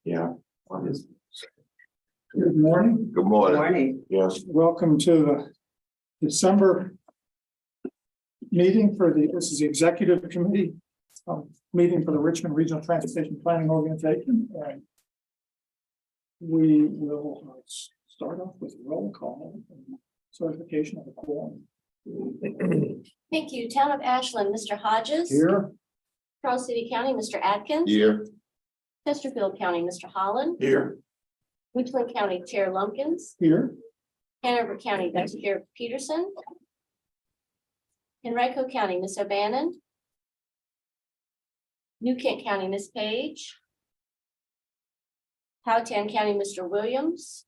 Yeah. Good morning. Good morning. Yes. Welcome to the December meeting for this is the executive committee meeting for the Richmond Regional Transportation Planning Organization. And we will start off with roll call and certification of the quorum. Thank you. Town of Ashland, Mr. Hodges. Here. Charles City County, Mr. Atkins. Here. Chesterfield County, Mr. Holland. Here. Richland County Chair Lumpkins. Here. Hanover County Vice Chair Peterson. Henrico County, Ms. O'Bannon. New Kent County, Ms. Page. Powhatan County, Mr. Williams.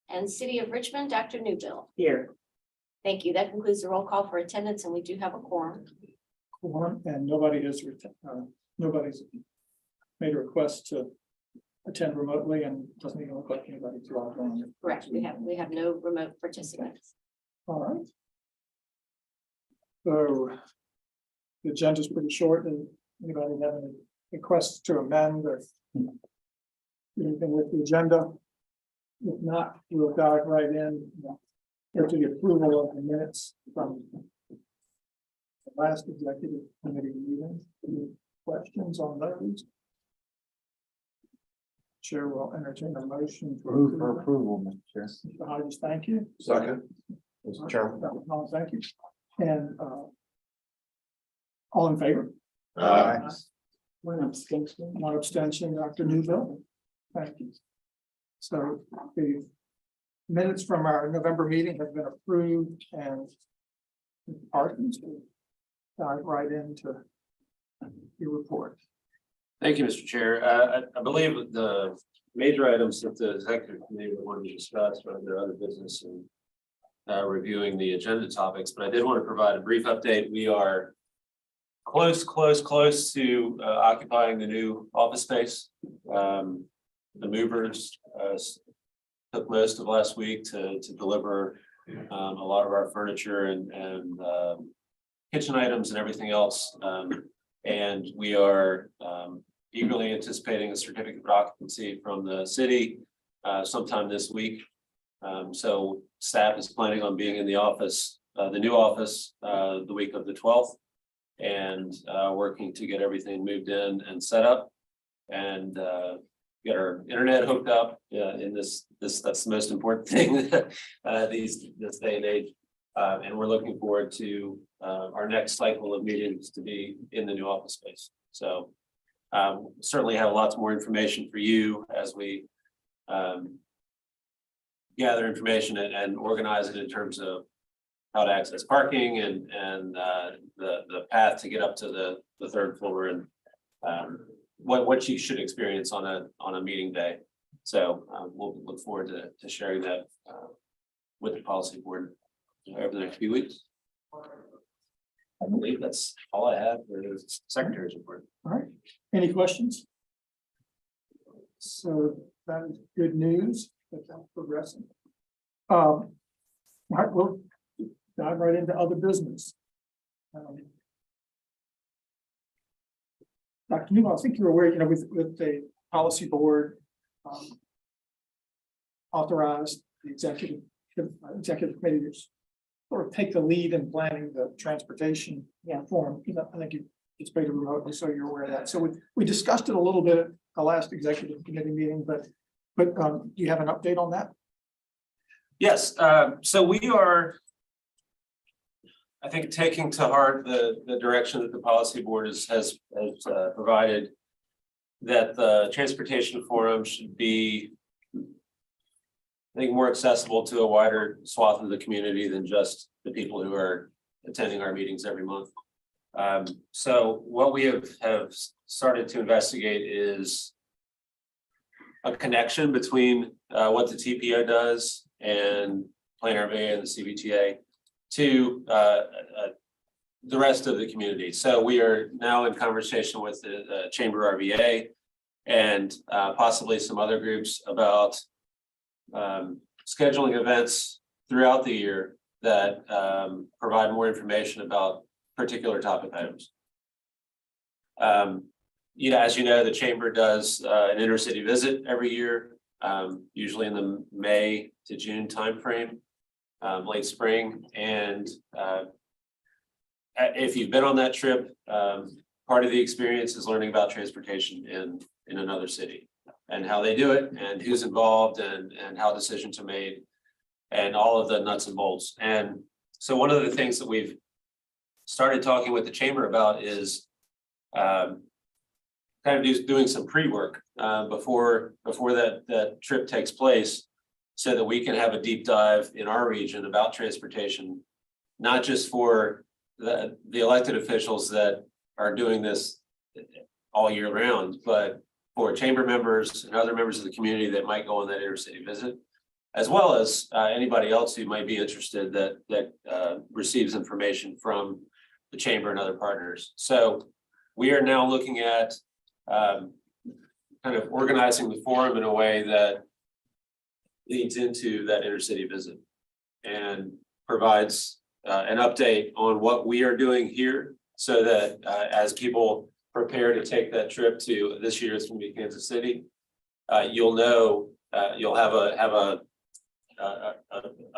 And City of Richmond, Dr. Newbill. Here. Thank you. That concludes the roll call for attendance, and we do have a quorum. Quorum, and nobody has nobody's made a request to attend remotely, and doesn't even look like anybody's logged on. Correct. We have no remote participants. All right. So the agenda is pretty short. And anybody have any requests to amend or anything with the agenda? If not, we'll dive right in to the approval of the minutes from the last executive committee meeting. Any questions on those? Chair will entertain a motion for approval, Mr. Chair. Mr. Hodges, thank you. Second. Mr. Chairman. Thank you. And all in favor? Aye. One abstention. One abstention, Dr. Newbill. Thank you. So the minutes from our November meeting have been approved and Parkins will dive right into your report. Thank you, Mr. Chair. I believe that the major items that the executive committee wanted to discuss are their other business and reviewing the agenda topics, but I did want to provide a brief update. We are close to occupying the new office space. The movers took most of last week to deliver a lot of our furniture and kitchen items and everything else. And we are eagerly anticipating a certificate of occupancy from the city sometime this week. So staff is planning on being in the office, the new office, the week of the 12th, and working to get everything moved in and set up and get our internet hooked up in this that's the most important thing this day and age. And we're looking forward to our next cycle of meetings to be in the new office space. So certainly have lots more information for you as we gather information and organize it in terms of how to access parking and the path to get up to the third floor and what you should experience on a meeting day. So we'll look forward to sharing that with the policy board over the next few weeks. I believe that's all I have for the secretary's report. All right, any questions? So that is good news, that that's progressing. All right, we'll dive right into other business. Dr. Newell, I think you're aware, with the policy board authorized the executive committee to sort of take the lead in planning the transportation forum. I think it's paid remotely, so you're aware of that. So we discussed it a little bit at the last executive committee meeting, but do you have an update on that? Yes, so we are, I think, taking to heart the direction that the policy board has provided, that the transportation forum should be, I think, more accessible to a wider swath of the community than just the people who are attending our meetings every month. So what we have started to investigate is a connection between what the TPO does and Plan RV and the CBTA to the rest of the community. So we are now in conversation with the Chamber RVA and possibly some other groups about scheduling events throughout the year that provide more information about particular topic items. as you know, the chamber does an intercity visit every year, usually in the May to June timeframe, late spring. And if you've been on that trip, part of the experience is learning about transportation in another city and how they do it and who's involved and how decisions are made and all of the nuts and bolts. And so one of the things that we've started talking with the chamber about is kind of doing some pre-work before that trip takes place, so that we can have a deep dive in our region about transportation, not just for the elected officials that are doing this all year round, but for chamber members and other members of the community that might go on that intercity visit, as well as anybody else who might be interested that receives information from the chamber and other partners. So we are now looking at kind of organizing the forum in a way that leads into that intercity visit and provides an update on what we are doing here, so that as people prepare to take that trip to, this year it's going to be Kansas City, you'll know, you'll have a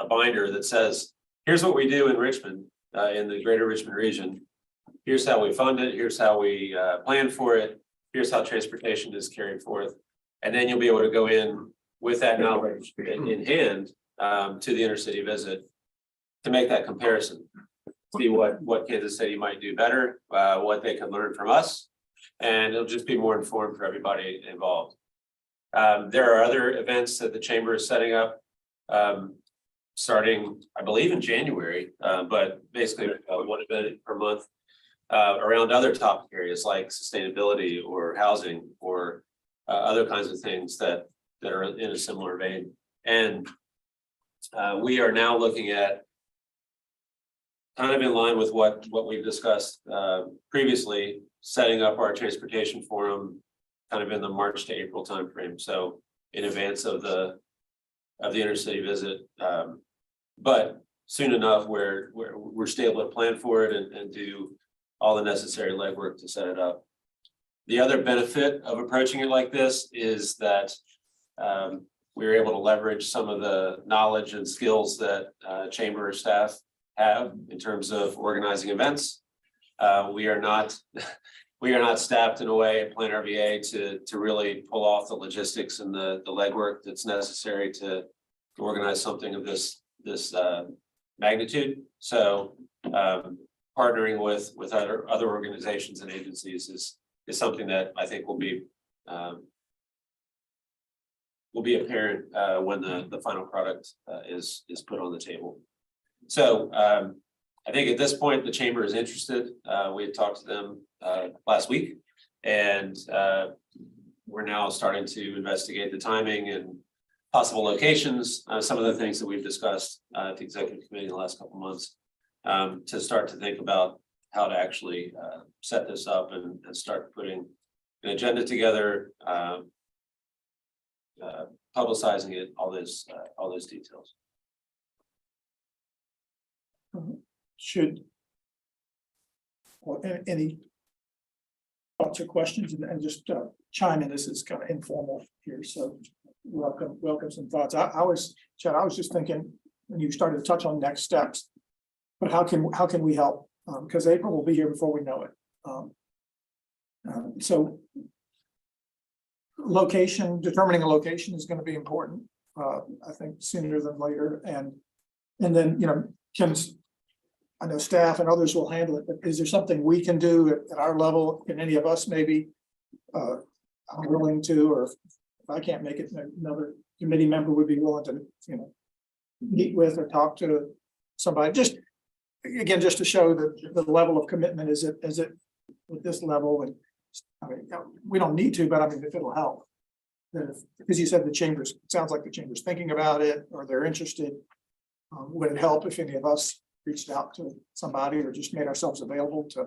binder that says, here's what we do in Richmond, in the greater Richmond region. Here's how we fund it. Here's how we plan for it. Here's how transportation is carried forth. And then you'll be able to go in with that knowledge in hand to the intercity visit to make that comparison. See what Kansas City might do better, what they can learn from us, and it'll just be more informed for everybody involved. There are other events that the chamber is setting up, starting, I believe, in January, but basically one event per month around other topic areas like sustainability or housing or other kinds of things that are in a similar vein. And we are now looking at, kind of in line with what we've discussed previously, setting up our transportation forum kind of in the March to April timeframe. So in advance of the intercity visit, but soon enough where we're stable to plan for it and do all the necessary legwork to set it up. The other benefit of approaching it like this is that we're able to leverage some of the knowledge and skills that chamber staff have in terms of organizing events. We are not staffed in a way at Plan RVA to really pull off the logistics and the legwork that's necessary to organize something of this magnitude. So partnering with other organizations and agencies is something that I think will be apparent when the final product is put on the table. So I think at this point the chamber is interested. We had talked to them last week, and we're now starting to investigate the timing and possible locations, some of the things that we've discussed at the executive committee in the last couple of months, to start to think about how to actually set this up and start putting an agenda together, publicizing it, all those details. Any thoughts or questions, and just chime in. This is kind of informal here, so welcome some thoughts. I was just thinking when you started to touch on next steps, but how can we help? Because April will be here before we know it. So determining a location is going to be important. I think sooner than later, and then Kim's, I know staff and others will handle it, but is there something we can do at our level? Can any of us maybe I'm willing to, or if I can't make it, another committee member would be willing to, meet with or talk to somebody, just to show the level of commitment. Is it at this level? And I mean, we don't need to, but I mean, if it'll help, because you said it sounds like the chamber's thinking about it, or they're interested. Would it help if any of us reached out to somebody or just made ourselves available to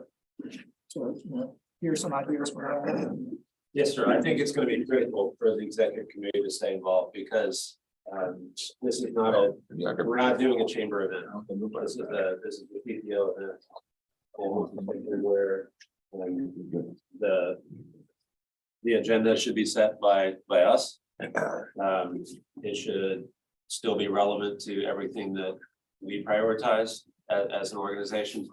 hear some ideas from them? Yes, sir. I think it's going to be critical for the executive committee to stay involved, because this is not we're not doing a chamber event. This is the PTO event, where The agenda should be set by us. It should still be relevant to everything that we prioritize as an organization.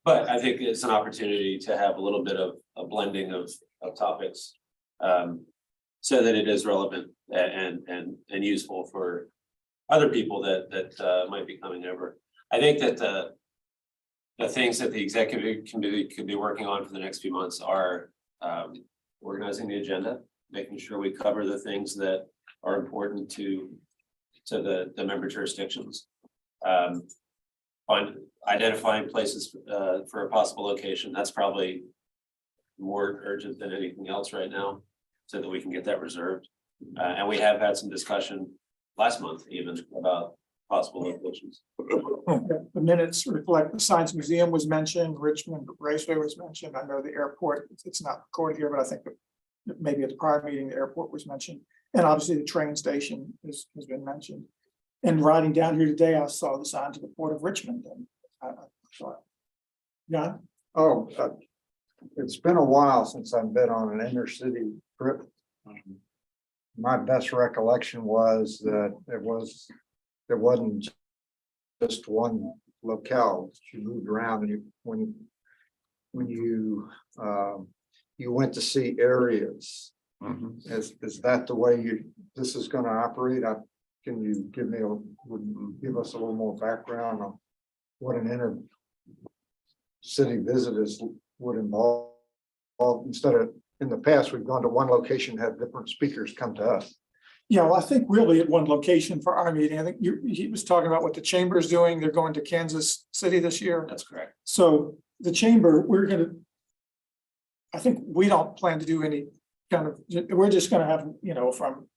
But I think it's an opportunity to have a little bit of a blending of topics. So that it is relevant and useful for other people that might be coming over. I think that the things that the executive committee could be working on for the next few months are organizing the agenda, making sure we cover the things that are important to the member jurisdictions. On identifying places for a possible location, that's probably more urgent than anything else right now, so that we can get that reserved. And we have had some discussion last month even about possible locations. The minutes reflect the Science Museum was mentioned, Richmond Raceway was mentioned. I know the airport, it's not recorded here, but I think that maybe at the prior meeting, the airport was mentioned. And obviously the train station has been mentioned. And riding down here today, I saw the sign to the Port of Richmond, and I thought, yeah. Oh, it's been a while since I've been on an intercity trip. My best recollection was that there wasn't just one locale. You moved around, and when you went to see areas. Is that the way this is going to operate? Can you give us a little more background on what an inner city visit would involve? Instead of, in the past, we've gone to one location, had different speakers come to us. Yeah, well, I think really at one location for our meeting. I think he was talking about what the chamber is doing. They're going to Kansas City this year. That's correct. So the chamber, I think we don't plan to do any kind of, we're just gonna have, from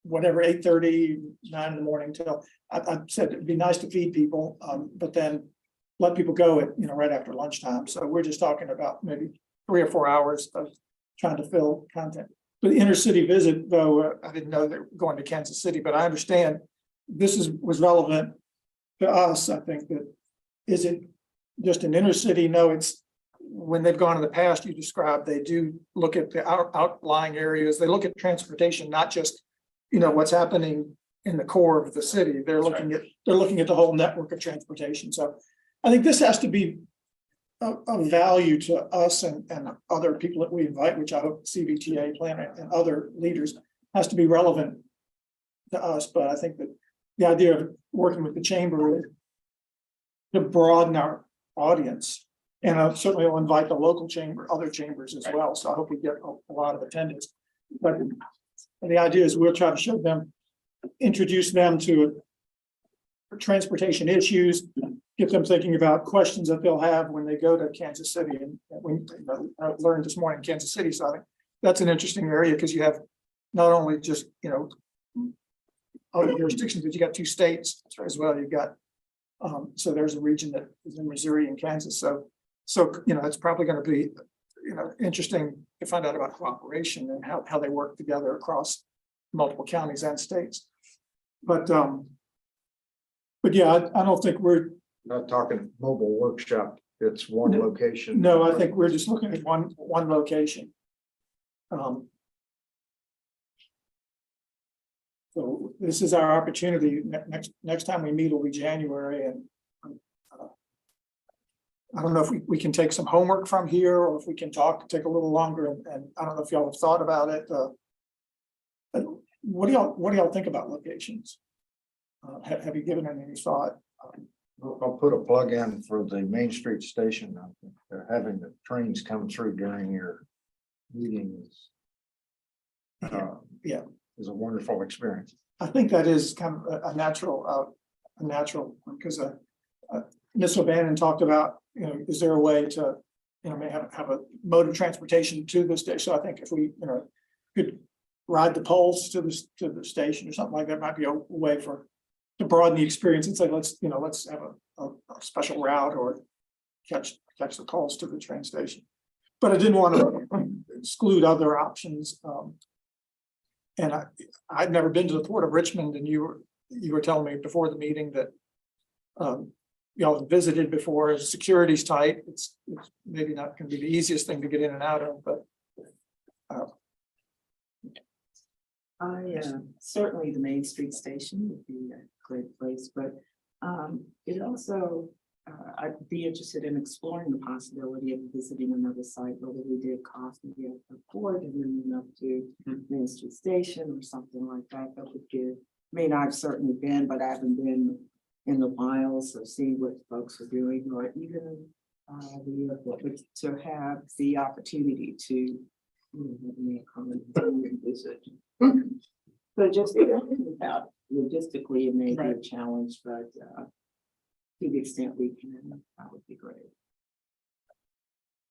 whatever, 8:30, 9 in the morning till, I said it'd be nice to feed people, but then let people go at, right after lunchtime. So we're just talking about maybe 3 or 4 hours of trying to fill content. But the intercity visit, though, I didn't know they're going to Kansas City, but I understand this was relevant to us. I think that, is it just an intercity? No, it's when they've gone in the past, you described, they do look at the outlying areas. They look at transportation, not just, what's happening in the core of the city. They're looking at the whole network of transportation. So I think this has to be of value to us and other people that we invite, which I hope CVTA, Planet, and other leaders has to be relevant to us. But I think that the idea of working with the chamber is to broaden our audience. And I certainly will invite the local chamber, other chambers as well. So I hope we get a lot of attendance. But the idea is we'll try to show them, introduce them to transportation issues, get them thinking about questions that they'll have when they go to Kansas City. And I learned this morning Kansas City, so I think that's an interesting area because you have not only just other jurisdictions, but you got 2 states as well. You've got so there's a region that is in Missouri and Kansas. So it's probably going to be interesting to find out about cooperation and how they work together across multiple counties and states. But yeah, I don't think we're Not talking mobile workshop. It's one location. No, I think we're just looking at one location. So this is our opportunity. Next time we meet will be January, and I don't know if we can take some homework from here, or if we can take a little longer. And I don't know if y'all have thought about it. What do y'all think about locations? Have you given it any thought? I'll put a plug in for the Main Street station. I think they're having the trains come through during your meetings. Yeah, is a wonderful experience. I think that is kind of a natural because Ms. O'Bannon talked about, is there a way to, may have a mode of transportation to the station? So I think if we, could ride the poles to the station or something like that, might be a way to broaden the experience and say, let's have a special route or catch the calls to the train station. But I didn't want to exclude other options. And I'd never been to the Port of Richmond, and you were telling me before the meeting that y'all have visited before. Security's tight. It's maybe not going to be the easiest thing to get in and out of, but Certainly the Main Street Station would be a great place, but it also, I'd be interested in exploring the possibility of visiting another site, whether we did coffee at the port and then went up to Main Street Station or something like that. That would give, I mean, I've certainly been, but I haven't been in the wild, so see what folks are doing, or even the airport, but to have the opportunity to come and visit. So just thinking about logistically, it may be a challenge, but to the extent we can, that would be great.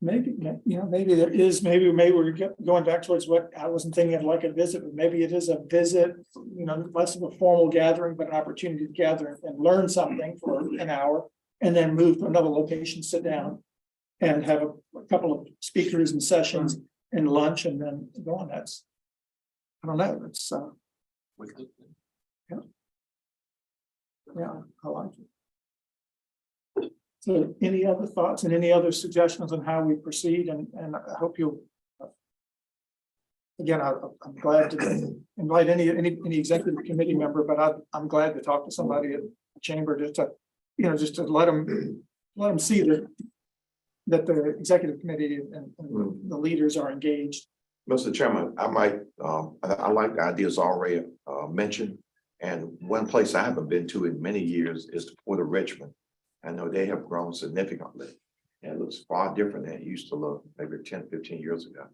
Maybe, maybe there is, maybe we're going back towards what I wasn't thinking of, like a visit, but maybe it is a visit, less of a formal gathering, but an opportunity to gather and learn something for an hour and then move to another location, sit down and have a couple of speakers and sessions and lunch and then go on. That's, I don't know, it's, yeah, I like it. So any other thoughts and any other suggestions on how we proceed? And I hope you'll, again, I'm glad to invite any executive committee member, but I'm glad to talk to somebody at the chamber just to let them see that the executive committee and the leaders are engaged. Mr. Chairman, I might, I like the ideas already mentioned. And one place I haven't been to in many years is the Port of Richmond. I know they have grown significantly and it looks far different than it used to look maybe 10, 15 years ago.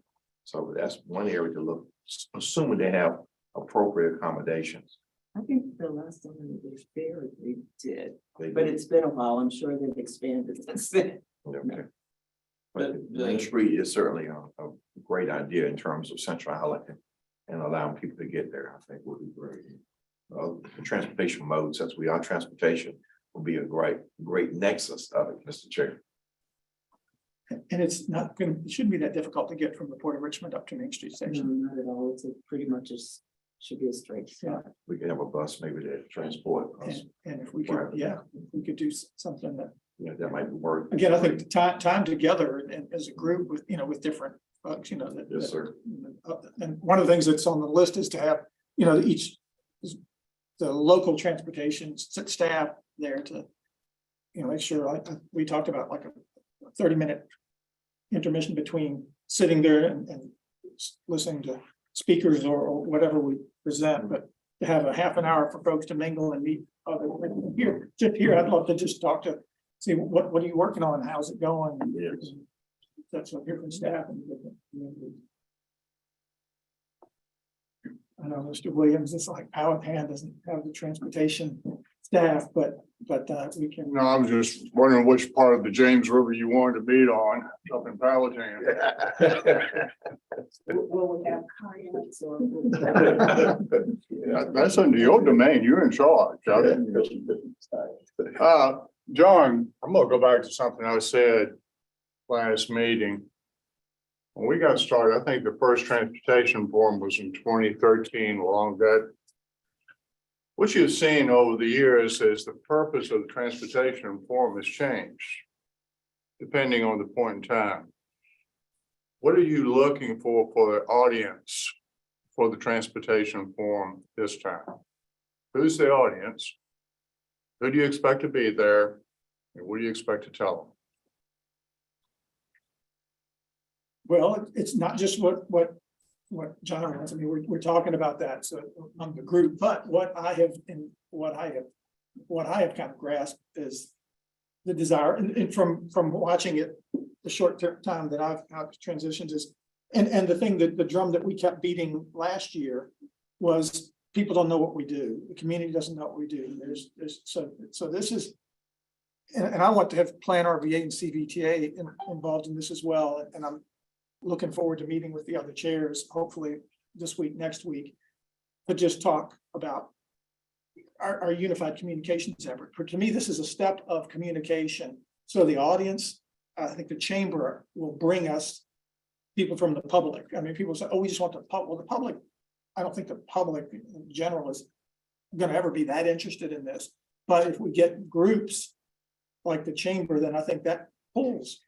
So that's one area to look, assuming they have appropriate accommodations. I think the last time they was there, they did, but it's been a while. I'm sure they've expanded since then. Okay. But Main Street is certainly a great idea in terms of centrality and allowing people to get there. I think would be great. The transportation modes, since we are transportation, will be a great nexus of it, Mr. Chair. And it's not going to, it shouldn't be that difficult to get from the Port of Richmond up to Main Street Station. No, not at all. It's pretty much just should be a straight shot. We could have a bus maybe to transport us. And if we could, if we could do something that, That might work. again, I think the time together and as a group with, with different folks, Yes, sir. And one of the things that's on the list is to have, the local transportation staff there to, make sure, we talked about like a 30-minute intermission between sitting there and listening to speakers or whatever we present, but to have a half an hour for folks to mingle and meet other here. I'd love to just talk to, see what are you working on? How's it going? Yes. That's what different staff and different communities. I know Mr. Williams, it's like Powhatan Hand doesn't have the transportation staff, but we can. No, I was just wondering which part of the James River you wanted to meet on up in Powhatan. Will we have kayaks or? Yeah, that's under your domain. You're in charge. John, I'm gonna go back to something I said last meeting. When we got started, I think the first transportation forum was in 2013, along that. What you've seen over the years is the purpose of the transportation forum has changed, depending on the point in time. What are you looking for the audience for the transportation forum this time? Who's the audience? Who do you expect to be there? And what do you expect to tell them? Well, it's not just what John wants. I mean, we're talking about that. So on the group, but what I have kind of grasped is the desire, and from watching it, the short time that I've transitioned is, and the thing that the drum that we kept beating last year was people don't know what we do. The community doesn't know what we do. So this is, and I want to have Plan RVA and CVTA involved in this as well. And I'm looking forward to meeting with the other chairs, hopefully this week, next week, but just talk about our unified communications effort. To me, this is a step of communication. So the audience, I think the chamber will bring us people from the public. I mean, people say, oh, we just want the public. Well, the public, I don't think the public in general is going to ever be that interested in this. But if we get groups like the chamber, then I think that pulls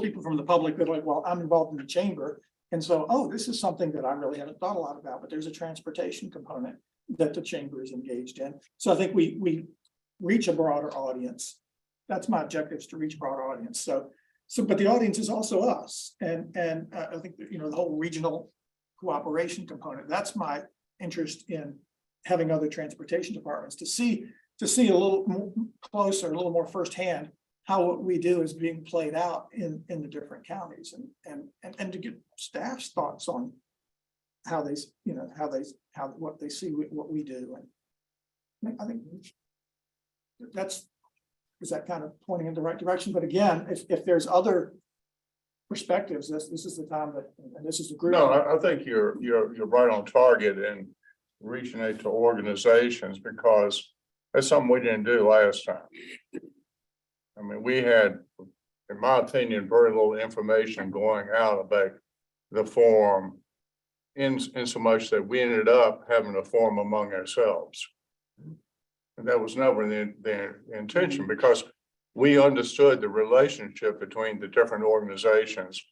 people from the public that are like, well, I'm involved in the chamber And so, oh, this is something that I really haven't thought a lot about, but there's a transportation component that the chamber is engaged in. So I think we reach a broader audience. That's my objective, is to reach a broader audience. So, but the audience is also us. And I think that, the whole regional cooperation component, that's my interest in having other transportation departments to see a little more closer, a little more firsthand how what we do is being played out in the different counties, and to get staff's thoughts on how they, what they see what we do. And I think is that kind of pointing in the right direction. But again, if there's other perspectives, this is the time that, and this is the group. No, I think you're right on target in reaching out to organizations, because that's something we didn't do last time. I mean, we had, in my opinion, very little information going out about the forum, in so much that we ended up having a forum among ourselves. And that was never the intention, because we understood the relationship between the different organizations.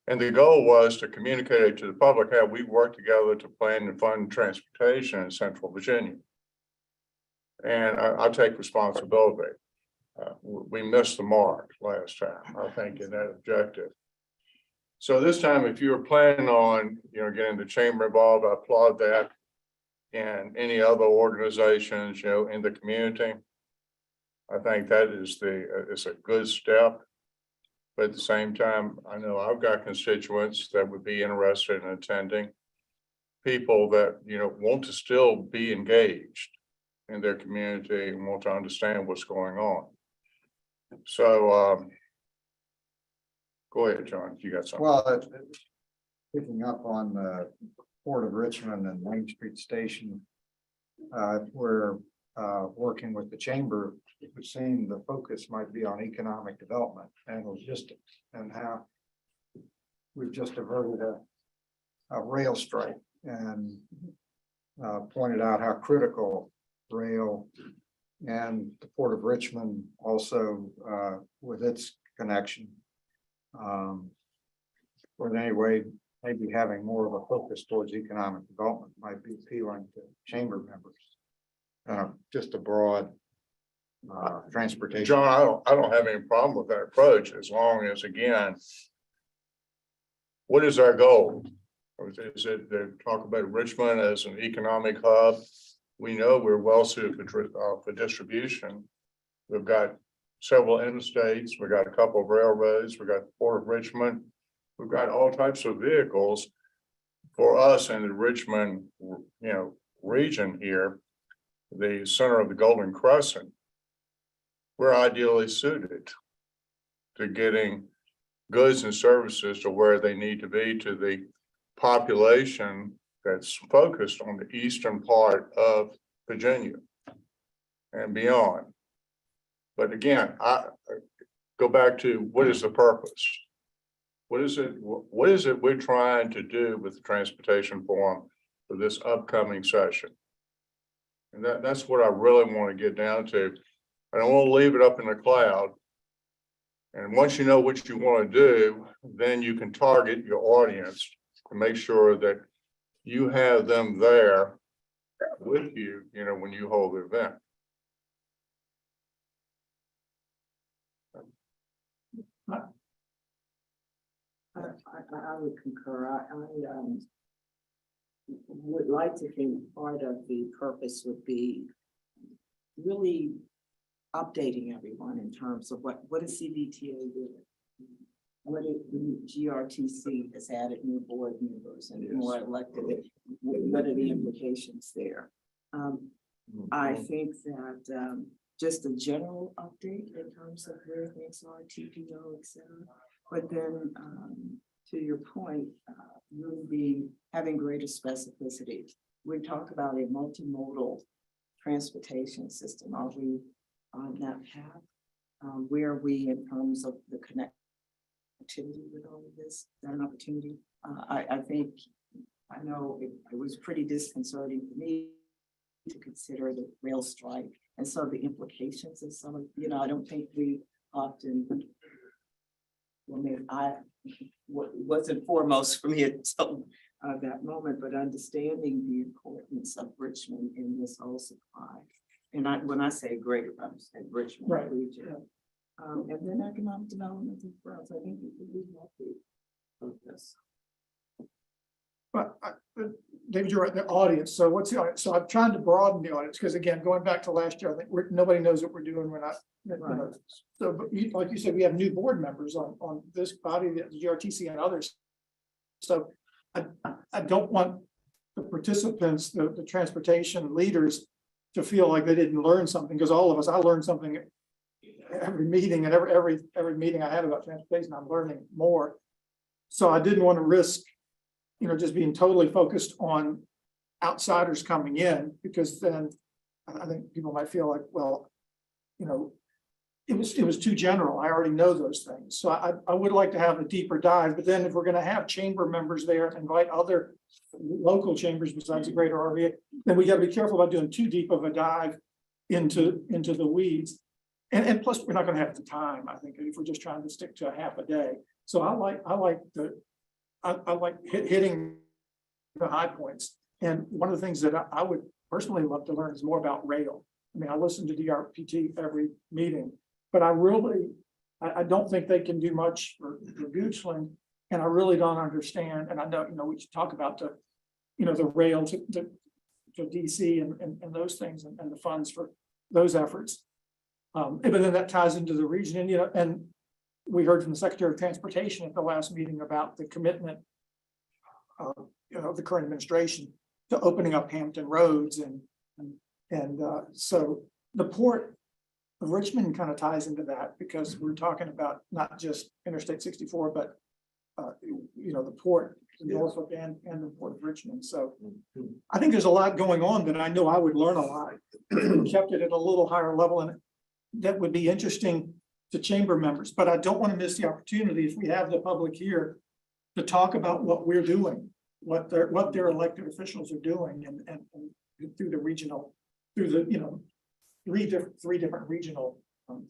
And the goal was to communicate to the public how we work together to plan and fund transportation in Central Virginia. And I take responsibility. We missed the mark last time, I think, in that objective. So this time, if you're planning on, getting the chamber involved, I applaud that. And any other organizations, in the community, I think that is it's a good step. But at the same time, I know I've got constituents that would be interested in attending. People that, want to still be engaged in their community and want to understand what's going on. So go ahead, John, you got something. Well, picking up on the Port of Richmond and Main Street Station, we're working with the chamber. It would seem the focus might be on economic development and logistics, and how we've just averted a rail strike, and pointed out how critical rail and the Port of Richmond also with its connection. But anyway, maybe having more of a focus towards economic development might be appealing to chamber members. Just a broad transportation. John, I don't have any problem with that approach, as long as, again, what is our goal? Is it to talk about Richmond as an economic hub? We know we're well suited for distribution. We've got several interstates, we've got a couple of railroads, we've got the Port of Richmond, we've got all types of vehicles. For us in the Richmond, region here, the center of the Golden Crescent, we're ideally suited to getting goods and services to where they need to be, to the population that's focused on the eastern part of Virginia and beyond. But again, I go back to, what is the purpose? What is it we're trying to do with the transportation forum for this upcoming session? And that's what I really want to get down to. I don't want to leave it up in the cloud. And once you know what you want to do, then you can target your audience to make sure that you have them there with you, when you hold the event. I would concur. I would like to think part of the purpose would be really updating everyone in terms of what is CVTA doing? What is the GRTC has added new board members and more elected? What are the implications there? I think that just a general update in terms of where things are, TPO, et cetera. But then to your point, really be having greater specificity. We talk about a multimodal transportation system. Are we on that path? Where are we in terms of the connectivity with all of this? Is that an opportunity? I think, I know it was pretty disconcerting for me to consider the rail strike and some of the implications of some of, I don't think we often maybe wasn't foremost for me until that moment, but understanding the importance of Richmond in this whole supply. And when I say greater, I'm saying Richmond Right, region. yeah. And then economic development as well. So I think we could be happy with this. But David, you're right, the audience. So what's the audience? So I'm trying to broaden the audience because again, going back to last year, I think nobody knows what we're doing. We're not. You know, Right. so, but like you said, we have new board members on this body, the GRTC and others. So I don't want the participants, the transportation leaders, to feel like they didn't learn something, because all of us, I learned something every meeting, and every meeting I have about transportation, I'm learning more. So I didn't want to risk, just being totally focused on outsiders coming in, because then I think people might feel like, well, it was too general. I already know those things. So I would like to have a deeper dive, but then if we're going to have chamber members there, invite other local chambers besides the greater RVA, then we got to be careful about doing too deep of a dive into the weeds. And plus, we're not going to have the time, I think, if we're just trying to stick to a half a day. So I like hitting the high points. And one of the things that I would personally love to learn is more about rail. I mean, I listen to DRPT every meeting, but I don't think they can do much for Goochland, and I really don't understand. And I know, we should talk about the rail to DC and those things and the funds for those efforts. But then that ties into the region, and we heard from the Secretary of Transportation at the last meeting about the commitment of the current administration to opening up Hampton roads, and so the port of Richmond kind of ties into that, because we're talking about not just Interstate 64, but the port, Norfolk and the port of Richmond. So I think there's a lot going on that I know I would learn a lot. Kept it at a little higher level, and that would be interesting to chamber members. But I don't want to miss the opportunity, if we have the public here, to talk about what we're doing, what their elected officials are doing, and through the regional, through the three different regional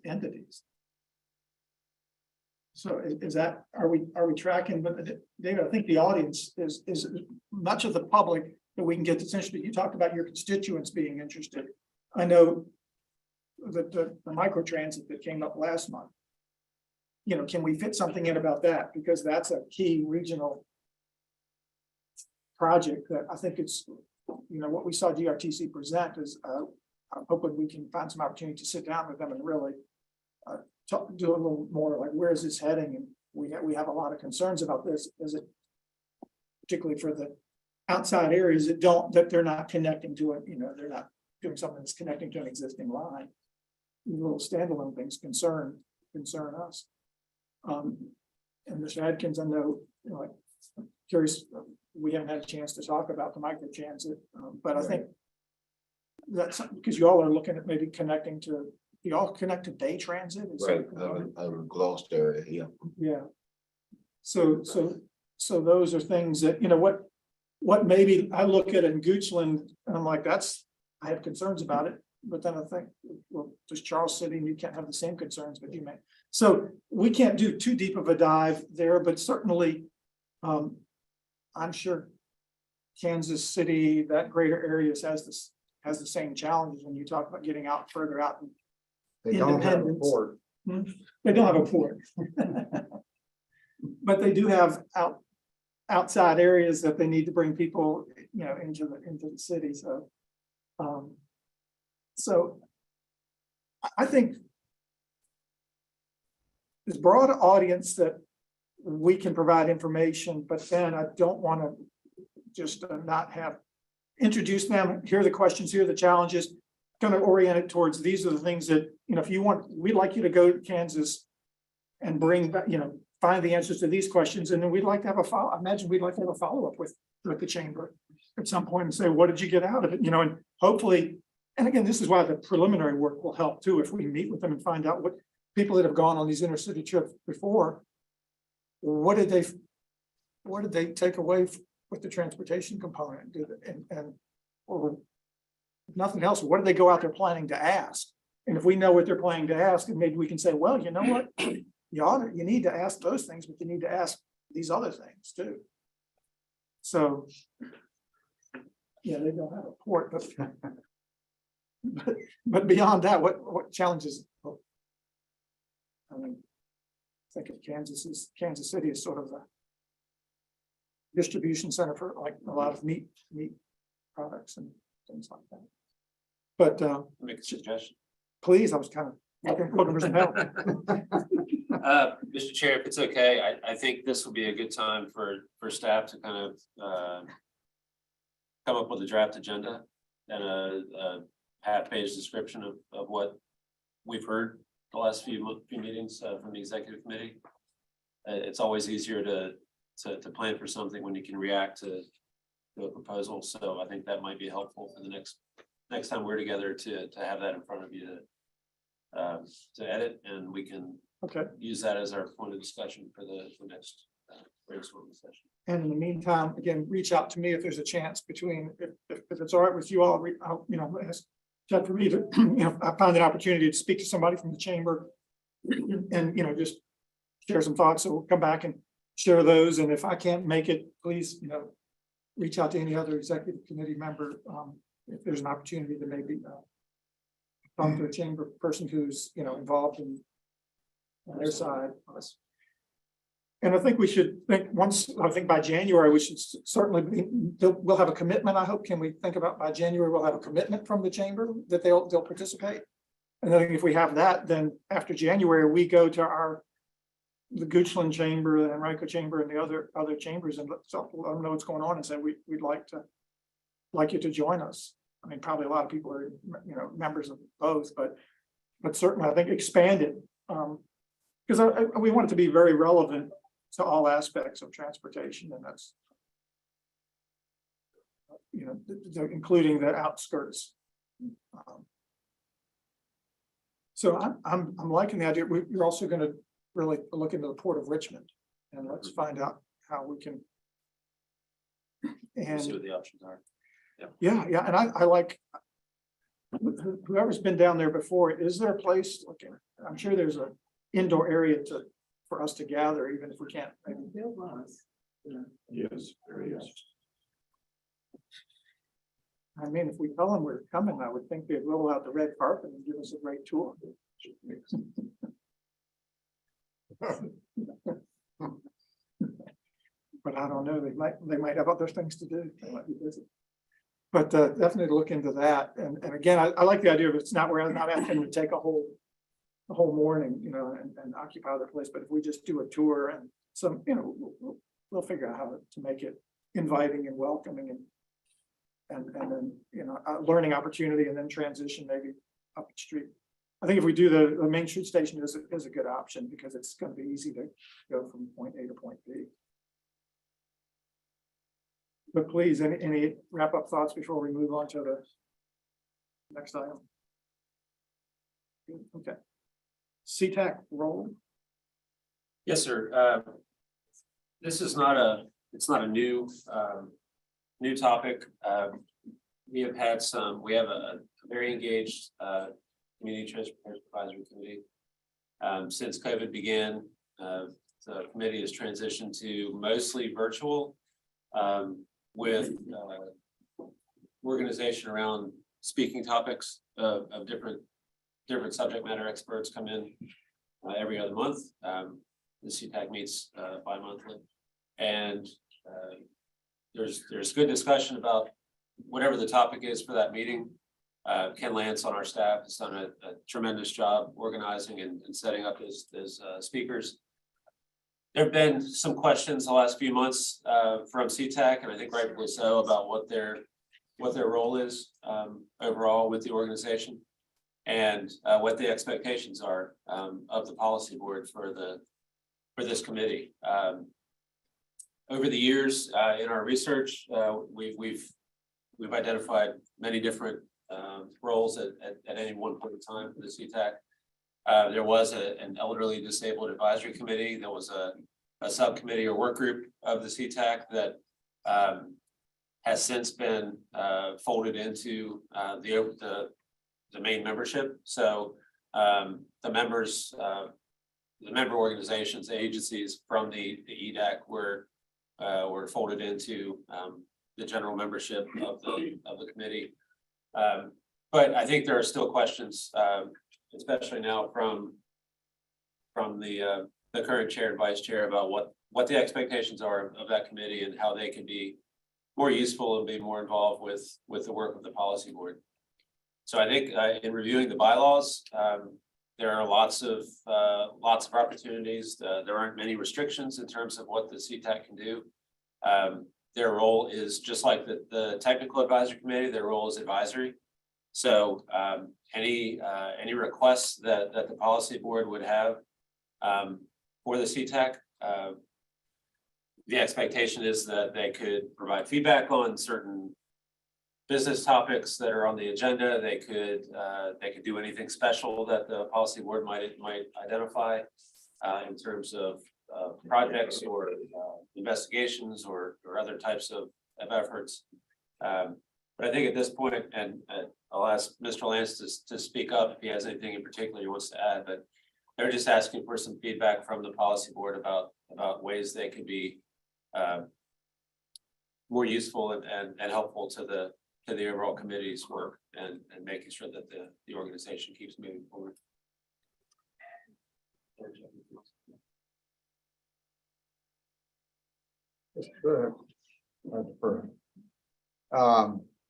entities. So are we tracking? But David, I think the audience is much of the public that we can get this interested. You talked about your constituents being interested. I know that the microtransit that came up last month, can we fit something in about that? Because that's a key regional project that I think it's, what we saw GRTC present is, I'm hoping we can find some opportunity to sit down with them and really do a little more like, where is this heading? And we have a lot of concerns about this, is it particularly for the outside areas that they're not connecting to it, they're not doing something that's connecting to an existing line. Little standalone things concern us. And Mr. Adkins, I know, I'm curious, we haven't had a chance to talk about the microtransit, but I think that's because you all are looking at maybe connecting to, you all connect to day transit. Right, out of Gloucester, yeah. Yeah. So those are things that, what maybe I look at in Goochland and I'm like, I have concerns about it. But then I think, well, there's Charles City and you can't have the same concerns, but you may. So we can't do too deep of a dive there, but certainly I'm sure Kansas City, that greater areas has the same challenges when you talk about getting out further out. They don't have a port. They don't have a port. But they do have outside areas that they need to bring people, into the city. So I think this broad audience that we can provide information, but then I don't want to just not introduce them. Here are the questions, here are the challenges, kind of orient it towards these are the things that, if you want, we'd like you to go to Kansas and bring back, find the answers to these questions. And then we'd like to have I imagine we'd like to have a follow-up with the chamber at some point and say, what did you get out of it? And hopefully, and again, this is why the preliminary work will help too, if we meet with them and find out what people that have gone on these intercity trips before, what did they take away with the transportation component? Or if nothing else, what do they go out there planning to ask? And if we know what they're planning to ask, and maybe we can say, well, you know what? you need to ask those things, but you need to ask these other things too. So. Yeah, they don't have a port, but beyond that, what challenges? I mean, I think of Kansas City is sort of the distribution center for like a lot of meat products and things like that. But Make a suggestion. please, I was kind of looking for some help. Mr. Chair, if it's okay, I think this will be a good time for staff to kind of come up with a draft agenda and a half-page description of what we've heard the last few meetings from the executive committee. It's always easier to plan for something when you can react to a proposal. So I think that might be helpful for the next time we're together to have that in front of you to edit, and we can use that as our point of discussion for the next brainstorming session. And in the meantime, again, reach out to me if there's a chance between, if it's all right with you all, ask Chad for me to, I found an opportunity to speak to somebody from the chamber and, just share some thoughts. So we'll come back and share those. And if I can't make it, please, reach out to any other executive committee member. If there's an opportunity to maybe talk to a chamber person who's, involved in on their side. And I think we should think I think by January, we should certainly we'll have a commitment. I hope, can we think about by January, we'll have a commitment from the chamber that they'll participate. And then if we have that, then after January, we go to the Goochland chamber, the Henrico chamber, and the other chambers and let them know what's going on and say, we'd like you to join us. I mean, probably a lot of people are, members of both, but certainly I think expand it. Because we want it to be very relevant to all aspects of transportation, and that's, including the outskirts. So I'm liking the idea. We're also going to really look into the Port of Richmond, and let's find out how we can. And See what the options are. yeah, and I like whoever's been down there before. Is there a place? Okay, I'm sure there's an indoor area for us to gather, even if we can't. There was. Yes, there is. I mean, if we tell them we're coming, I would think they'd roll out the red carpet and give us a great tour. But I don't know, they might have other things to do. They might be busy. But definitely look into that. And again, I like the idea of it's not, we're not asking them to take a whole morning, and occupy their place. But if we just do a tour and some, we'll figure out how to make it inviting and welcoming and then, a learning opportunity, and then transition maybe up the street. I think if we do the Main Street station is a good option, because it's going to be easy to go from point A to point B. But please, any wrap up thoughts before we move on to the next item? Okay. CTAC role. Yes, sir. This is not a new topic. We have a very engaged Community Transportation Advisory Committee. Since COVID began, the committee has transitioned to mostly virtual, with organization around speaking topics of different subject matter experts come in every other month. The CTAC meets bi-monthly, and there's good discussion about whatever the topic is for that meeting. Ken Lance on our staff has done a tremendous job organizing and setting up his speakers. There have been some questions the last few months from CTAC, and I think rightfully so, about what their role is overall with the organization, and what the expectations are of the policy board for this committee. Over the years in our research, we've identified many different roles at any one point in time for the CTAC. There was an elderly disabled advisory committee. There was a subcommittee or work group of the CTAC that has since been folded into the main membership. So the members member organizations, agencies from the EDAC were folded into the general membership of the committee. But I think there are still questions, especially now from the current chair and vice chair about what the expectations are of that committee and how they can be more useful and be more involved with the work of the policy board. So I think in reviewing the bylaws, there are lots of opportunities. There aren't many restrictions in terms of what the CTAC can do. Their role is just like the technical advisory committee. Their role is advisory. So any requests that the policy board would have for the CTAC, the expectation is that they could provide feedback on certain business topics that are on the agenda. They could do anything special that the policy board might identify in terms of projects or investigations or other types of efforts. But I think at this point, and I'll ask Mr. Lance to speak up if he has anything in particular he wants to add, but they're just asking for some feedback from the policy board about ways they could be more useful and helpful to the overall committee's work and making sure that the organization keeps moving forward.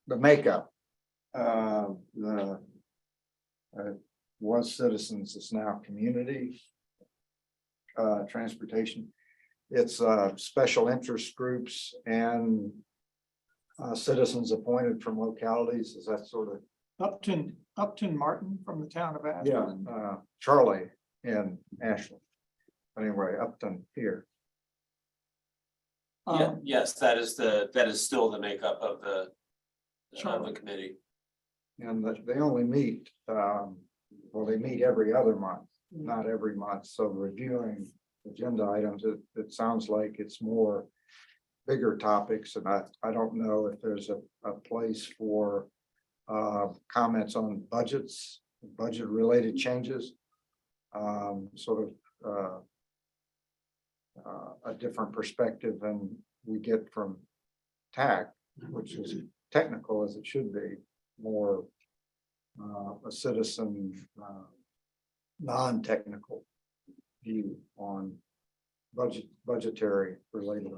The makeup, was citizens, is now community transportation. It's special interest groups and citizens appointed from localities. Is that sort of Upton Martin from the town of yeah, Ashland. Charlie in Ashland. Anyway, Upton here. Yes, that is still the makeup of the committee. And they only meet, well, they meet every other month, not every month. So reviewing agenda items, it sounds like it's more bigger topics. And I don't know if there's a place for comments on budgets, budget related changes. Sort of a different perspective than we get from TAC, which is technical as it should be, more a citizen non-technical view on budgetary related.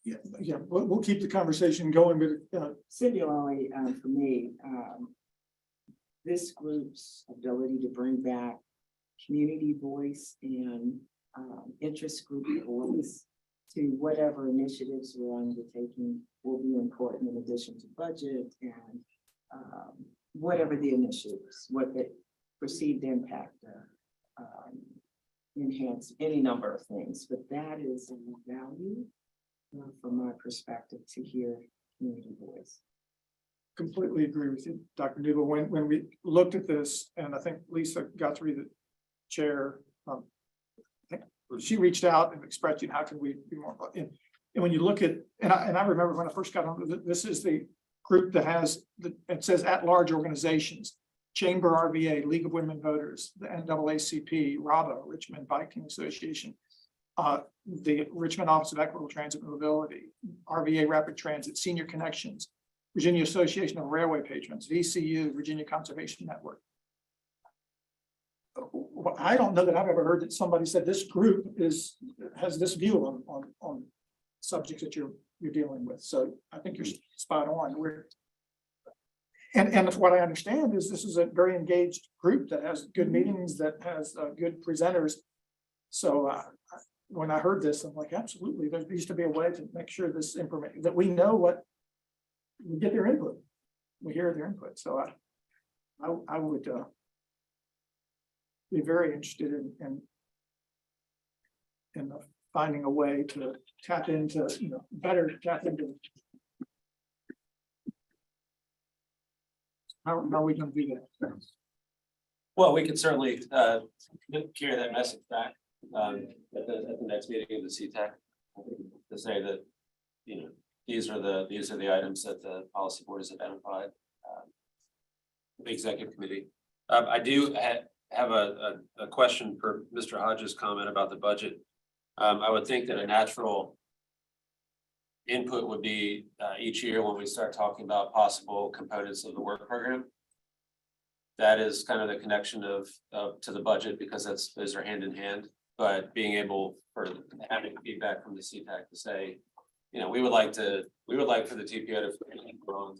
Yeah, we'll keep the conversation going, but Similarly, for me, this group's ability to bring back community voice and interest group voice to whatever initiatives we're undertaking will be important in addition to budget and whatever the initiatives, what the perceived impact, enhance any number of things, but that is a value from my perspective to hear community voice. completely agree with you, Dr. Newell. When we looked at this, and I think Lisa Guthrie, the chair, I think she reached out and expressed, how can we be more, and when you look at, and I remember when I first got on, this is the group that has, it says at-large organizations, Chamber RVA, League of Women Voters, the NAACP, RABO, Richmond Biking Association, the Richmond Office of Equitable Transit and Mobility, RVA Rapid Transit, Senior Connections, Virginia Association of Railway Patrons, VCU, Virginia Conservation Network. I don't know that I've ever heard that somebody said this group has this view on subjects that you're dealing with. So I think you're spot on. And what I understand is this is a very engaged group that has good meetings, that has good presenters. So when I heard this, I'm like, absolutely, there needs to be a way to make sure this information, that we know what, we get their input, we hear their input. So I would be very interested in finding a way to tap into, better tap into. How are we going to do that? Well, we can certainly carry that message back at the next meeting of the CTAC to say that, these are the items that the policy board has identified. The executive committee. I do have a question for Mr. Hodges' comment about the budget. I would think that a natural input would be each year when we start talking about possible components of the work program. That is kind of the connection of to the budget, because those are hand in hand, but being able for having feedback from the CPAC to say, we would like for the TPO to focus on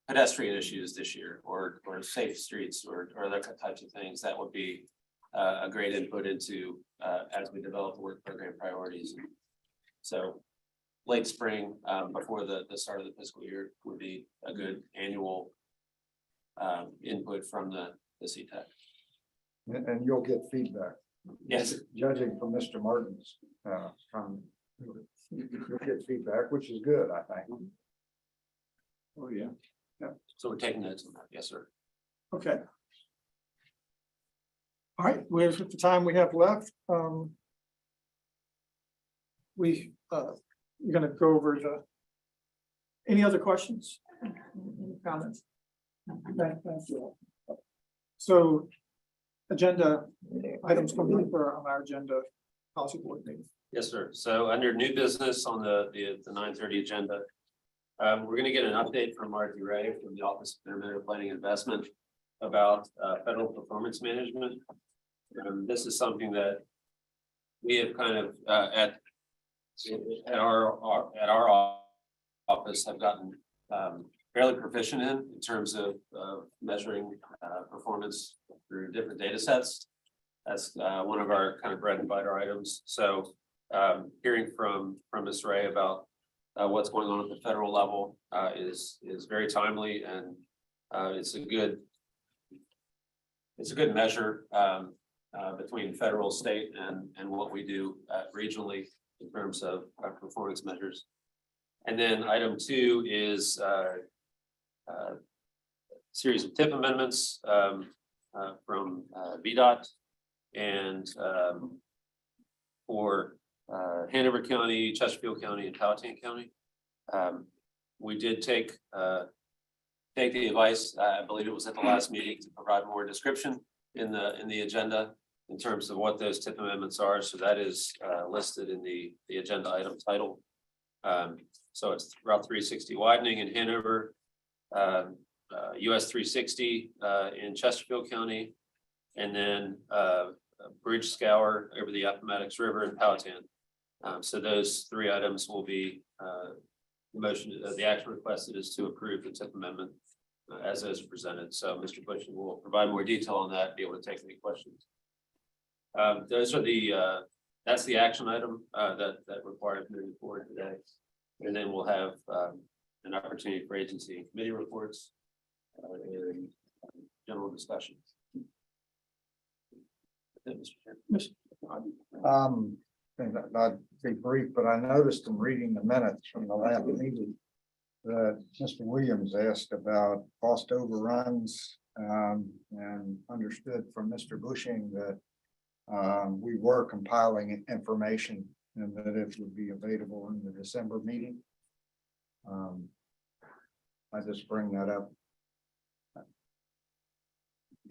pedestrian issues this year, or safe streets, or other types of things. That would be a great input into as we develop the work program priorities. So late spring, before the start of the fiscal year, would be a good annual input from the CTAC. And you'll get feedback. Yes. Judging from Mr. Martin's comment, you'll get feedback, which is good, I think. Oh, yeah. So we're taking notes on that. Yes, sir. Okay. All right, with the time we have left, we're gonna go over any other questions? Any comments? Thank you. So, agenda items coming up on our agenda, policy board meeting. Yes, sir. So under new business on the 9:30 agenda, we're gonna get an update from Marty Ray from the Office of Intermediate Planning and Investment about federal performance management. This is something that we have kind of at our office have gotten fairly proficient in terms of measuring performance through different data sets. That's one of our kind of bread and butter items. So hearing from Ms. Ray about what's going on at the federal level is very timely, and it's a good measure between federal, state, and what we do regionally in terms of our performance measures. And then item 2 is series of TIP amendments from VDOT and for Hanover County, Chesterfield County, and Powhatan County. We did take the advice, I believe it was at the last meeting, to provide more description in the agenda in terms of what those TIP amendments are. So that is listed in the agenda item title. So it's Route 360 widening in Hanover, US 360 in Chesterfield County, and then bridge scour over the Appomattox River in Powhatan. So those 3 items will be the action requested is to approve the TIP amendment as is presented. So Mr. Bush will provide more detail on that, be able to take any questions. Those are that's the action item that requires moving forward today. And then we'll have an opportunity for agency and committee reports and general discussion. Mr. And I'd be brief, but I noticed in reading the minutes from the last meeting that Mr. Williams asked about cost overruns, and understood from Mr. Bushing that we were compiling information and that it would be available in the December meeting. I just bring that up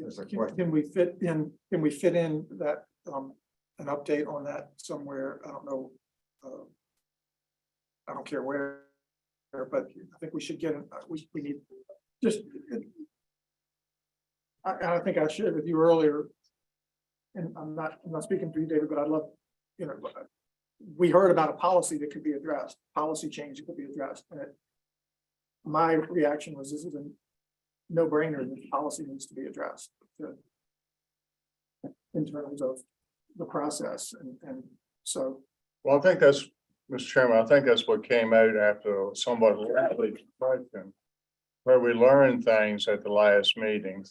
as a question. Can we fit in that, an update on that somewhere? I don't know. I don't care where, but I think we should get, we need, just, I think I shared with you earlier, and I'm not speaking for you, David, but I'd love, we heard about a policy that could be addressed, policy change that could be addressed. And my reaction was, this is a no-brainer that the policy needs to be addressed in terms of the process. And so. Well, I think that's, Mr. Chairman, I think that's what came out after somewhat rapid question, where we learned things at the last meeting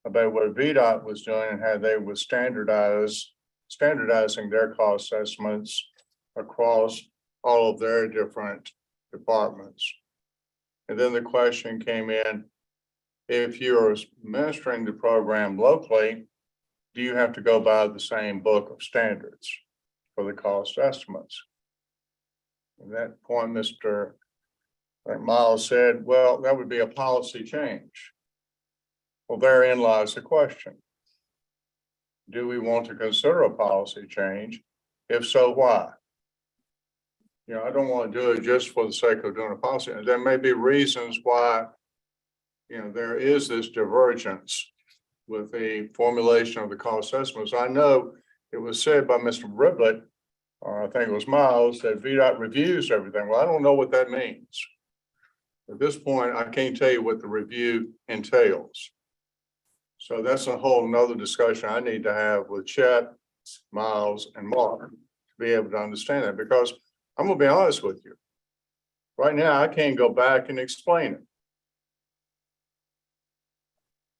about what VDOT was doing and how they were standardizing their cost estimates across all of their different departments. And then the question came in, if you're administering the program locally, do you have to go by the same book of standards for the cost estimates? At that point, Mr. Miles said, well, that would be a policy change. Well, therein lies the question. Do we want to consider a policy change? If so, why? You know, I don't want to do it just for the sake of doing a policy. And there may be reasons why, you know, there is this divergence with the formulation of the cost estimates. I know it was said by Mr. Riblett, or I think it was Miles, that VDOT reviews everything. Well, I don't know what that means. At this point, I can't tell you what the review entails. So that's a whole nother discussion I need to have with Chet, Miles, and Mark to be able to understand that, because I'm gonna be honest with you. Right now, I can't go back and explain it.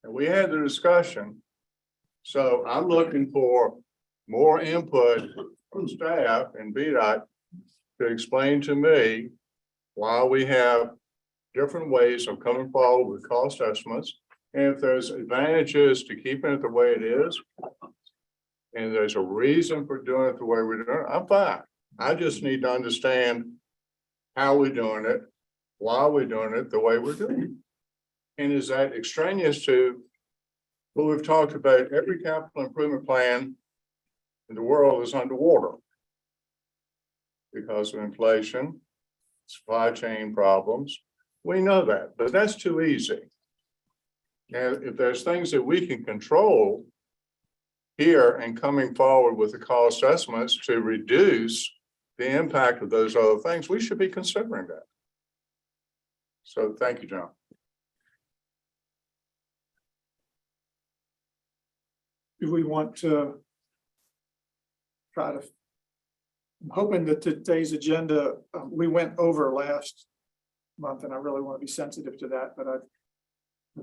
And we had the discussion. So I'm looking for more input from staff and VDOT to explain to me why we have different ways of coming forward with cost estimates. And if there's advantages to keeping it the way it is, and there's a reason for doing it the way we're doing it, I'm fine. I just need to understand how we're doing it, why we're doing it the way we're doing it. And is that extraneous to what we've talked about? Every capital improvement plan in the world is underwater because of inflation, supply chain problems. We know that, but that's too easy. And if there's things that we can control here and coming forward with the cost estimates to reduce the impact of those other things, we should be considering that. So thank you, John. Do we want to try to, I'm hoping that today's agenda, we went over last month, and I really want to be sensitive to that, but I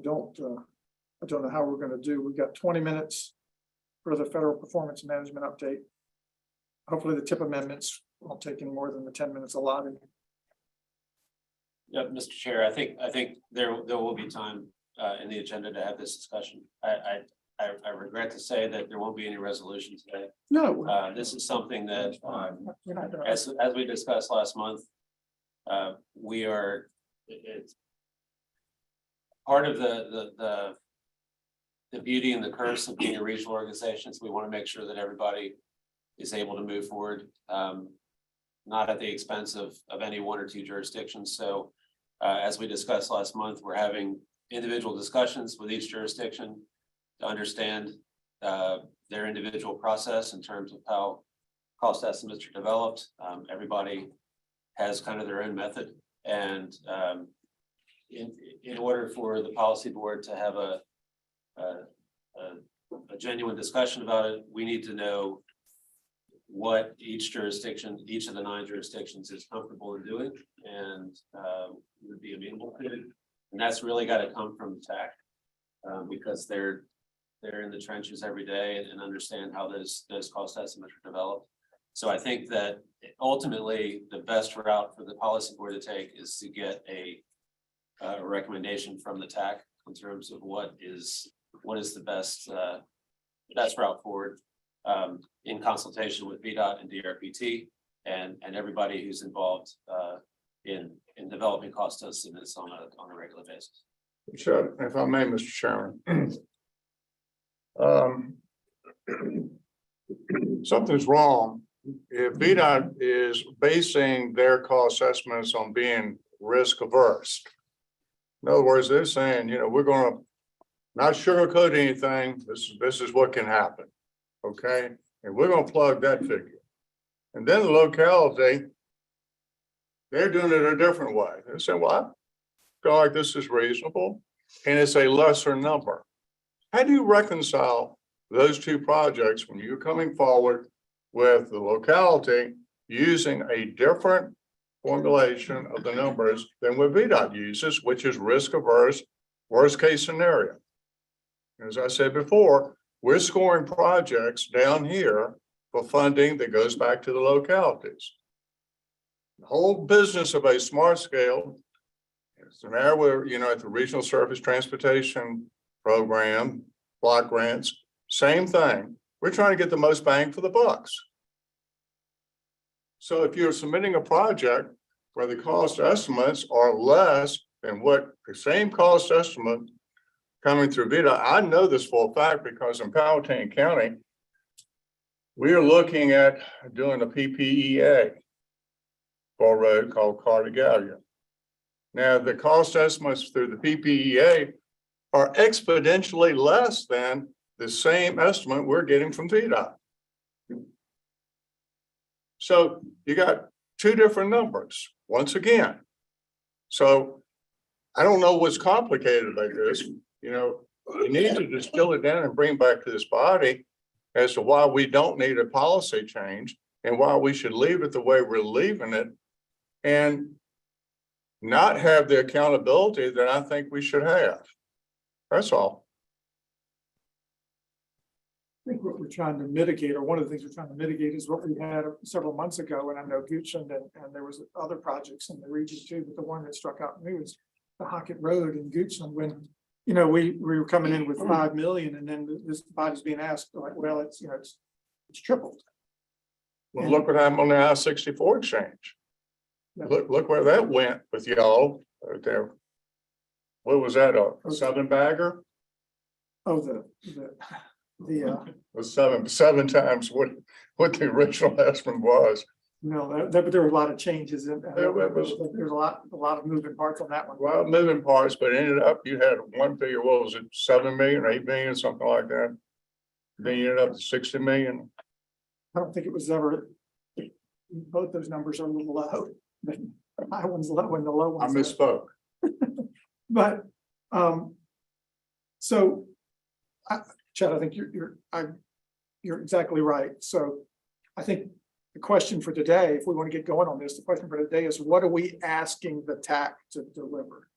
don't know how we're going to do. We've got 20 minutes for the federal performance management update. Hopefully the tip amendments won't take any more than the 10 minutes allotted. Yeah, Mr. Chair, I think there will be time in the agenda to have this discussion. I regret to say that there won't be any resolution today. No, This is something that, we're not gonna- as we discussed last month, it's part of the beauty and the curse of being a regional organization. So we want to make sure that everybody is able to move forward, not at the expense of any one or two jurisdictions. So as we discussed last month, we're having individual discussions with each jurisdiction to understand their individual process in terms of how cost estimates are developed. Everybody has kind of their own method, and in order for the policy board to have a genuine discussion about it, we need to know what each jurisdiction, each of the 9 jurisdictions is comfortable in doing and would be amenable to. And that's really got to come from TAC because they're in the trenches every day and understand how those cost estimates are developed. So I think that ultimately the best route for the policy board to take is to get a recommendation from the TAC in terms of what is the best route forward in consultation with VDOT and DRPT and everybody who's involved in developing cost estimates on a regular basis. Sure, if I may, Mr. Chairman. Something's wrong. If VDOT is basing their cost estimates on being risk averse. In other words, they're saying, you know, we're going to not sugarcoat anything. This is what can happen. Okay. And we're going to plug that figure. And then the locality, they're doing it a different way. They say, well, I feel like this is reasonable. And it's a lesser number. How do you reconcile those two projects when you're coming forward with the locality using a different formulation of the numbers than what VDOT uses, which is risk averse, worst case scenario? As I said before, we're scoring projects down here for funding that goes back to the localities. The whole business of a smart scale is now we're, you know, at the Regional Surface Transportation Program, block grants, same thing. We're trying to get the most bang for the bucks. So if you're submitting a project where the cost estimates are less than what the same cost estimate coming through VDOT. I know this for a fact because in Powhatan County, we are looking at doing a PPEA for a road called Carter Gallia. Now, the cost estimates through the PPEA are exponentially less than the same estimate we're getting from VDOT. So you got two different numbers, once again. So I don't know what's complicated about this, you know, you need to distill it down and bring back to this body as to why we don't need a policy change and why we should leave it the way we're leaving it and not have the accountability that I think we should have. That's all. I think what we're trying to mitigate, or one of the things we're trying to mitigate, is what we had several months ago, and I know Goochland and there was other projects in the region too, but the one that struck out to me was the Hockett Road in Goochland, when, you know, we were coming in with 5 million, and then this body's being asked, like, well, it's, you know, it's tripled. Well, look what happened on the I-64 exchange. Yeah. Look where that went with y'all right there. What was that, a 7-bagger? Oh, the Was seven times what the original estimate was. no, but there were a lot of changes in, There was- there's a lot of moving parts on that one. Well, moving parts, but ended up, you had one figure, what was it, 7 million or 8 million, something like that. Then you ended up to 60 million. I don't think it was ever, both those numbers are a little low. The high one's low and the low I one's. misspoke. But, so, Chad, I think you're exactly right. So I think the question for today, if we want to get going on this, the question for today is, what are we asking the TAC to deliver?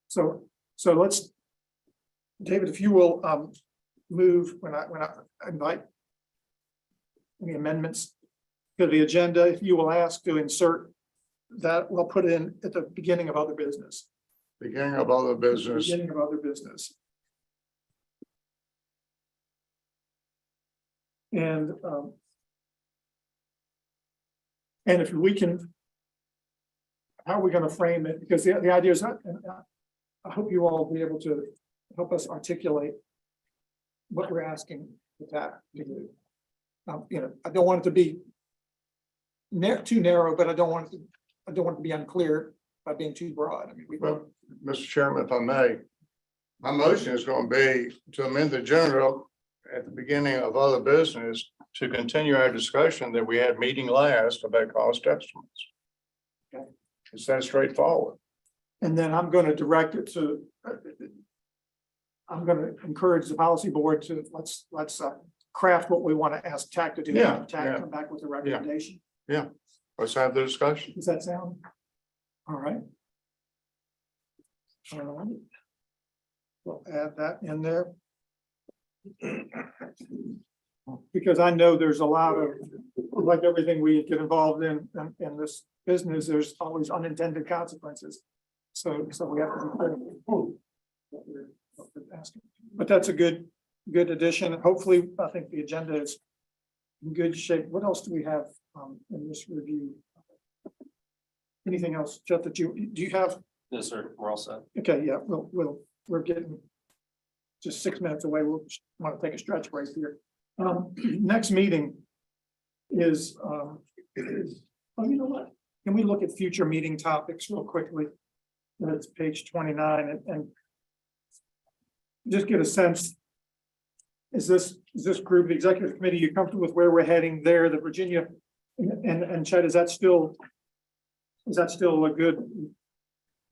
So let's, David, if you will, move when I invite any amendments to the agenda, if you will ask to insert that, we'll put it in at the beginning of other business. Beginning of other business. Beginning of other business. And if we can, how are we going to frame it? Because the idea is, I hope you all will be able to help us articulate what we're asking the TAC to do. You know, I don't want it to be too narrow, but I don't want it to be unclear by being too broad. I mean, Well, Mr. Chairman, if I may, my motion is going to be to amend the general at the beginning of other business to continue our discussion that we had meeting last about cost estimates. Okay. It's that straightforward. And then I'm going to direct it to, I'm going to encourage the policy board to let's craft what we want to ask TAC to do. Yeah, TAC yeah. come back with a recommendation. Let's have the discussion. Does that sound? All right. All right. We'll add that in there. Because I know there's a lot of, like everything we get involved in this business, there's always unintended consequences. So we have to be careful what we're asking. But that's a good addition. Hopefully, I think the agenda is in good shape. What else do we have in this review? Anything else, Jeff, that do you have? Yes, sir. We're all set. Okay, yeah, we're getting just 6 minutes away. We'll want to take a stretch break here. Next meeting is, oh, you know what? Can we look at future meeting topics real quickly? That's page 29 and just get a sense. Is this group, the executive committee, you comfortable with where we're heading there, the Virginia and Chet, is that still a good?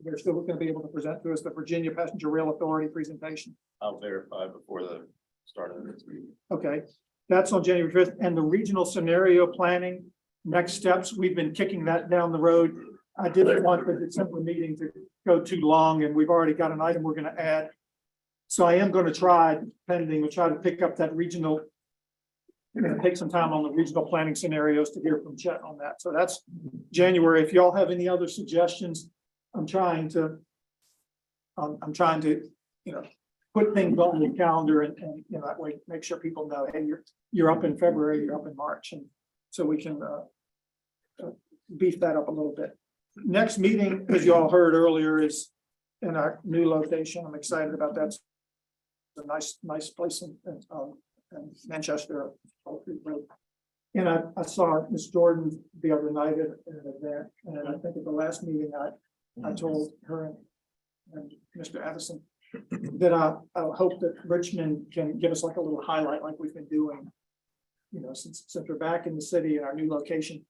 They're still going to be able to present to us the Virginia Passenger Rail Authority presentation. I'll verify before the start of the next meeting. Okay, that's on January 5th. And the regional scenario planning, next steps, we've been kicking that down the road. I didn't want the December meeting to go too long, and we've already got an item we're going to add. So I am going to try, we'll try to pick up that regional. We're going to take some time on the regional planning scenarios to hear from Chet on that. So that's January. If y'all have any other suggestions, I'm trying to, you know, put things on the calendar and you know, that way make sure people know, hey, you're up in February, you're up in March, and so we can beef that up a little bit. Next meeting, as you all heard earlier, is in our new location. I'm excited about that. a nice place in Manchester. And I saw Miss Jordan the other night at an event, and I think at the last meeting, I told her and Mr. Addison that I hope that Richmond can give us like a little highlight like we've been doing, you know, since we're back in the city in our new location.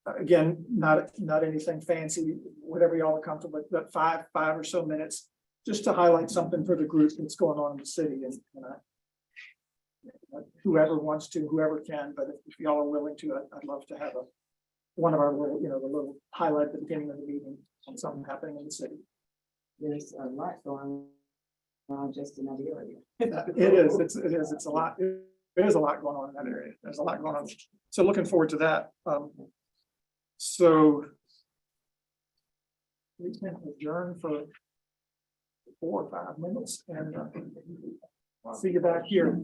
Again, not anything fancy, whatever y'all are comfortable with, but five or so minutes, just to highlight something for the group that's going on in the city, and whoever wants to, whoever can, but if y'all are willing to, I'd love to have one of our little, you know, the little highlight at the beginning of the meeting on something happening in the city. There's a lot going on just in that area. It's a lot. There is a lot going on in that area. There's a lot going on. So looking forward to that. So we can adjourn for 4 or 5 minutes, and I'll see you back here.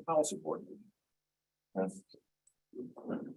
Policy board.